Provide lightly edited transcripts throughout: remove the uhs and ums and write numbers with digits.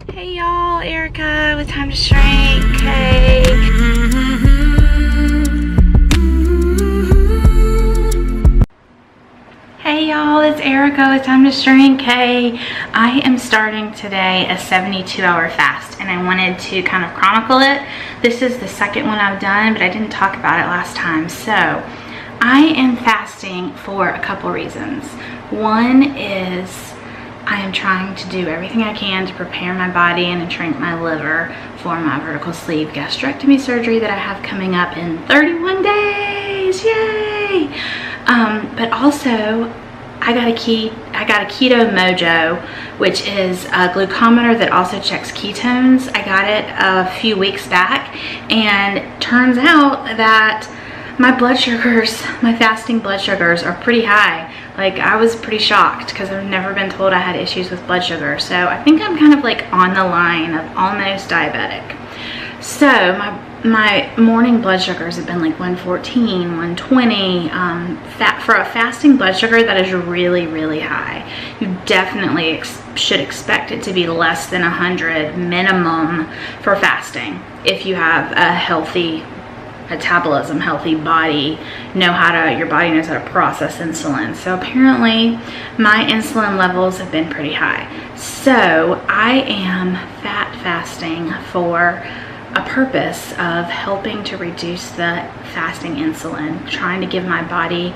Hey y'all, Erica with Time to Shrink. Hey. Hey y'all, it's Erica with Time to Shrink. Hey, I am starting today a 72-hour fast and I wanted to kind of chronicle it. This is the second one I've done, but I didn't talk about it last time. So I am fasting for a couple reasons. One is I am trying to do everything I can to prepare my body and to shrink my liver for my vertical sleeve gastrectomy surgery that I have coming up in 31 days. Yay! But also, I got a Keto Mojo, which is a glucometer that also checks ketones. I got it a few weeks back, and it turns out that my blood sugars, my fasting blood sugars, are pretty high. Like, I was pretty shocked because I've never been told I had issues with blood sugar. So I think I'm kind of like on the line of almost diabetic. So my morning blood sugars have been like 114, 120. For a fasting blood sugar, that is really, really high. You definitely should expect it to be less than 100 minimum for fasting if you have a healthy metabolism, healthy body, your body knows how to process insulin. So apparently my insulin levels have been pretty high. So I am fat fasting for a purpose of helping to reduce the fasting insulin, trying to give my body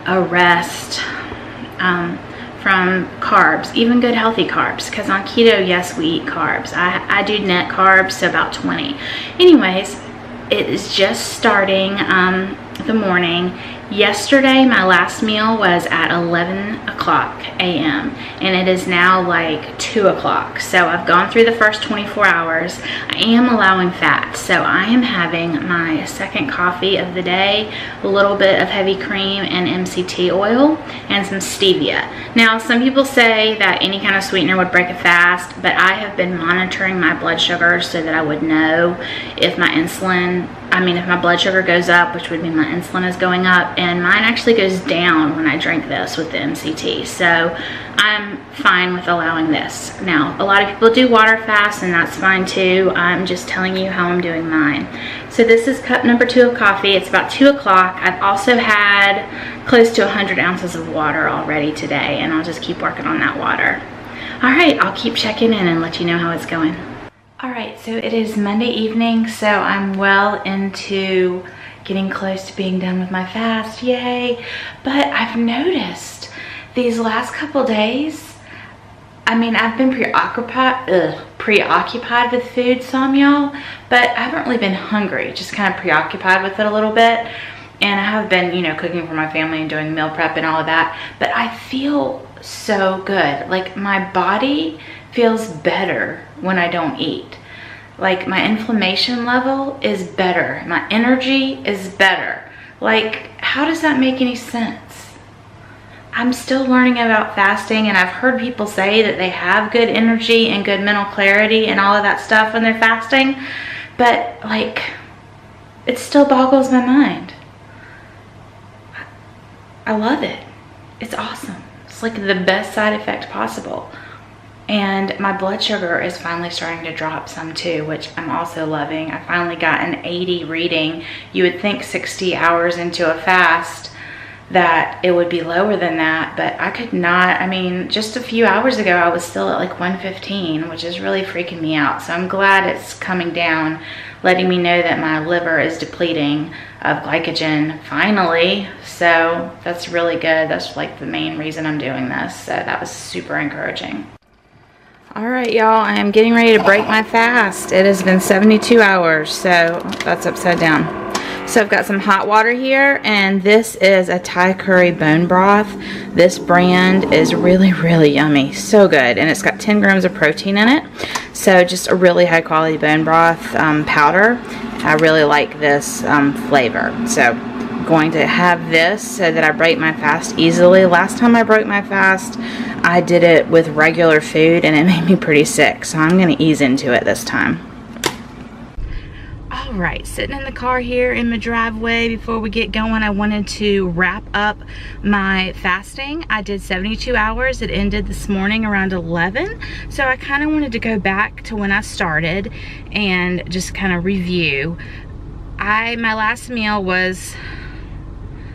a rest from carbs, even good healthy carbs, because on keto, yes, we eat carbs. I do net carbs, so about 20. Anyways, it is just starting the morning. Yesterday, my last meal was at 11 o'clock a.m. and it is now like 2 o'clock. So I've gone through the first 24 hours. I am allowing fat. So I am having my second coffee of the day, a little bit of heavy cream and MCT oil and some stevia. Now, some people say that any kind of sweetener would break a fast, but I have been monitoring my blood sugar so that I would know if if my blood sugar goes up, which would mean my insulin is going up, and mine actually goes down when I drink this with the MCT. So I'm fine with allowing this. Now, a lot of people do water fast, and that's fine too. I'm just telling you how I'm doing mine. So this is cup number 2 of coffee. It's about 2 o'clock. I've also had close to 100 ounces of water already today, and I'll just keep working on that water. All right, I'll keep checking in and let you know how it's going. All right, so it is Monday evening, so I'm well into getting close to being done with my fast, yay. But I've noticed these last couple days, I've been preoccupied with food some, y'all, but I haven't really been hungry, just kind of preoccupied with it a little bit. And I have been, cooking for my family and doing meal prep and all of that, but I feel so good. Like, my body feels better when I don't eat. Like, my inflammation level is better. My energy is better. Like, how does that make any sense? I'm still learning about fasting, and I've heard people say that they have good energy and good mental clarity and all of that stuff when they're fasting, but like, it still boggles my mind. I love it. It's awesome. It's like the best side effect possible. And my blood sugar is finally starting to drop some too, which I'm also loving. I finally got an 80 reading. You would think 60 hours into a fast that it would be lower than that, but I could not. Just a few hours ago, I was still at like 115, which is really freaking me out. So I'm glad it's coming down, letting me know that my liver is depleting of glycogen finally. So that's really good. That's like the main reason I'm doing this. So that was super encouraging. All right, y'all, I am getting ready to break my fast. It has been 72 hours, so that's upside down. So I've got some hot water here, and this is a Thai curry bone broth. This brand is really, really yummy. So good, and it's got 10 grams of protein in it. So just a really high quality bone broth powder. I really like this flavor. So I'm going to have this so that I break my fast easily. Last time I broke my fast, I did it with regular food and it made me pretty sick, so I'm going to ease into it this time. All All right, sitting in the car here in my driveway. Before we get going, I wanted to wrap up my fasting. I did 72 hours. It ended this morning around 11. So I kind of wanted to go back to when I started and just kind of review. My last meal was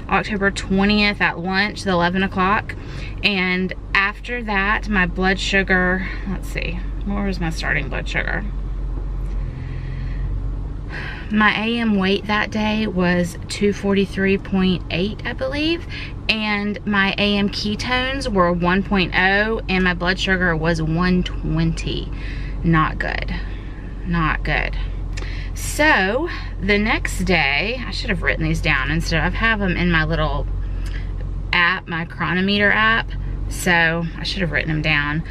October 20th at lunch, the 11 o'clock. And after that, my blood sugar, let's see, where was my starting blood sugar? My AM weight that day was 243.8, I believe, and my AM ketones were 1.0 and my blood sugar was 120. Not good, not good. So the next day, I should have written these down instead of have them in my little app, my chronometer app, so I should have written them down.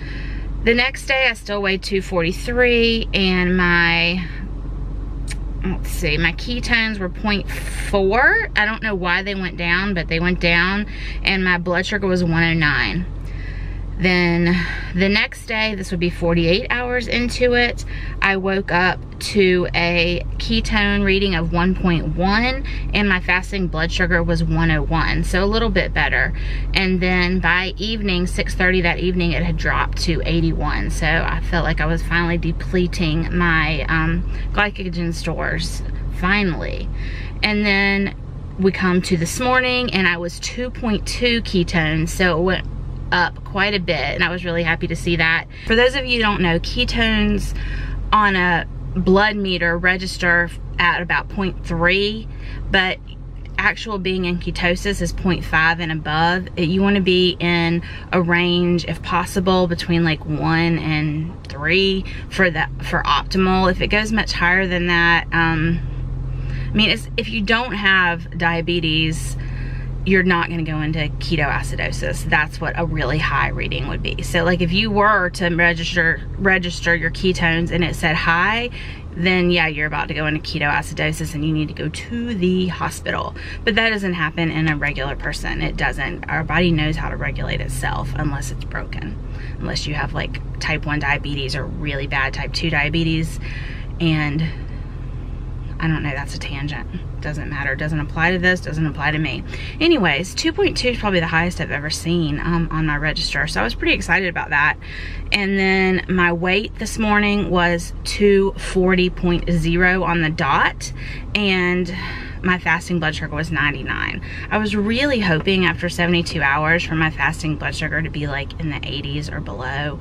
The next day I still weighed 243 and my, let's see, my ketones were 0.4. I don't know why they went down, but they went down, and my blood sugar was 109. Then the next day, this would be 48 hours into it, I woke up to a ketone reading of 1.1 and my fasting blood sugar was 101, so a little bit better. And then by evening, 6:30 that evening, it had dropped to 81, so I felt like I was finally depleting my glycogen stores, finally. And then we come to this morning and I was 2.2 ketones, so it went up quite a bit, and I was really happy to see that. For those of you who don't know, ketones on a blood meter register at about 0.3, but actual being in ketosis is 0.5 and above. You want to be in a range, if possible, between like 1 and 3 for optimal. If it goes much higher than that, I mean, if you don't have diabetes, you're not going to go into ketoacidosis. That's what a really high reading would be. So like if you were to register your ketones and it said high, then yeah, you're about to go into ketoacidosis and you need to go to the hospital. But that doesn't happen in a regular person. It doesn't. Our body knows how to regulate itself unless it's broken. Unless you have like type 1 diabetes or really bad type 2 diabetes. And I don't know, that's a tangent. Doesn't matter, doesn't apply to this, doesn't apply to me. Anyways, 2.2 is probably the highest I've ever seen on my register, so I was pretty excited about that. And then my weight this morning was 240.0 on the dot, and my fasting blood sugar was 99. I was really hoping after 72 hours for my fasting blood sugar to be like in the 80s or below.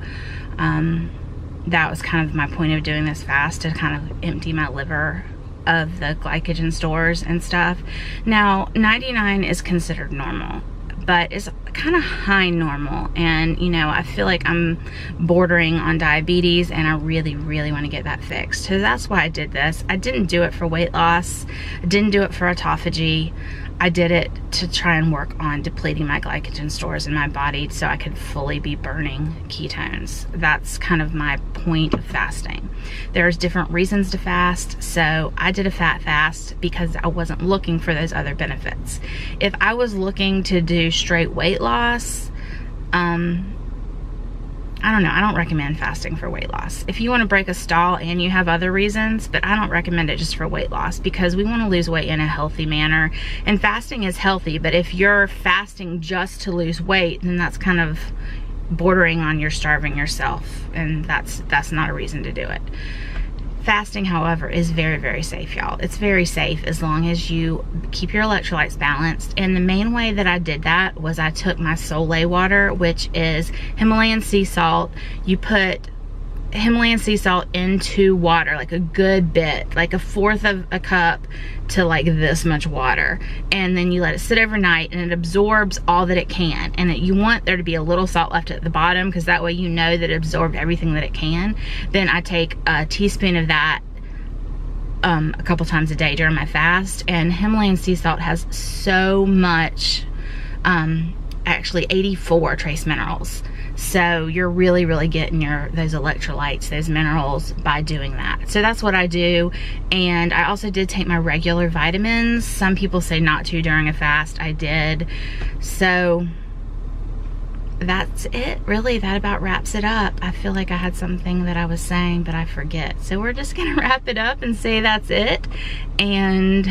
That was kind of my point of doing this fast, to kind of empty my liver of the glycogen stores and stuff. Now 99 is considered normal, but it's kind of high normal, and you know, I feel like I'm bordering on diabetes and I really want to get that fixed. So that's why I did this. I didn't do it for weight loss, I didn't do it for autophagy. I did it to try and work on depleting my glycogen stores in my body so I could fully be burning ketones. That's kind of my point of fasting. There's different reasons to fast, so I did a fat fast because I wasn't looking for those other benefits. If I was looking to do straight weight loss, I don't know, I don't recommend fasting for weight loss. If you want to break a stall and you have other reasons, but I don't recommend it just for weight loss, because we want to lose weight in a healthy manner, and fasting is healthy. But if you're fasting just to lose weight, then that's kind of bordering on you're starving yourself, and that's not a reason to do it. Fasting, however, is very safe, y'all. It's very safe as long as you keep your electrolytes balanced. And the main way that I did that was I took my Soleil water, which is Himalayan sea salt. You put Himalayan sea salt into water, like a good bit, like 1/4 of a cup to like this much water, and then you let it sit overnight and it absorbs all that it can. And you want there to be a little salt left at the bottom, because that way you know that it absorbed everything that it can. Then I take a teaspoon of that a couple times a day during my fast. And Himalayan sea salt has so much, actually 84 trace minerals. So you're really getting those electrolytes, those minerals, by doing that. So that's what I do. And I also did take my regular vitamins. Some people say not to during a fast. I did. So that's it, really. That about wraps it up. I feel like I had something that I was saying, but I forget. So we're just gonna wrap it up and say that's it. And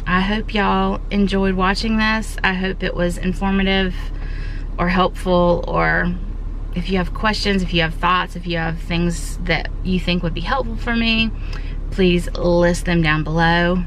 I hope y'all enjoyed watching this. I hope it was informative or helpful, or if you have questions, if you have thoughts, if you have things that you think would be helpful for me, please list them down below.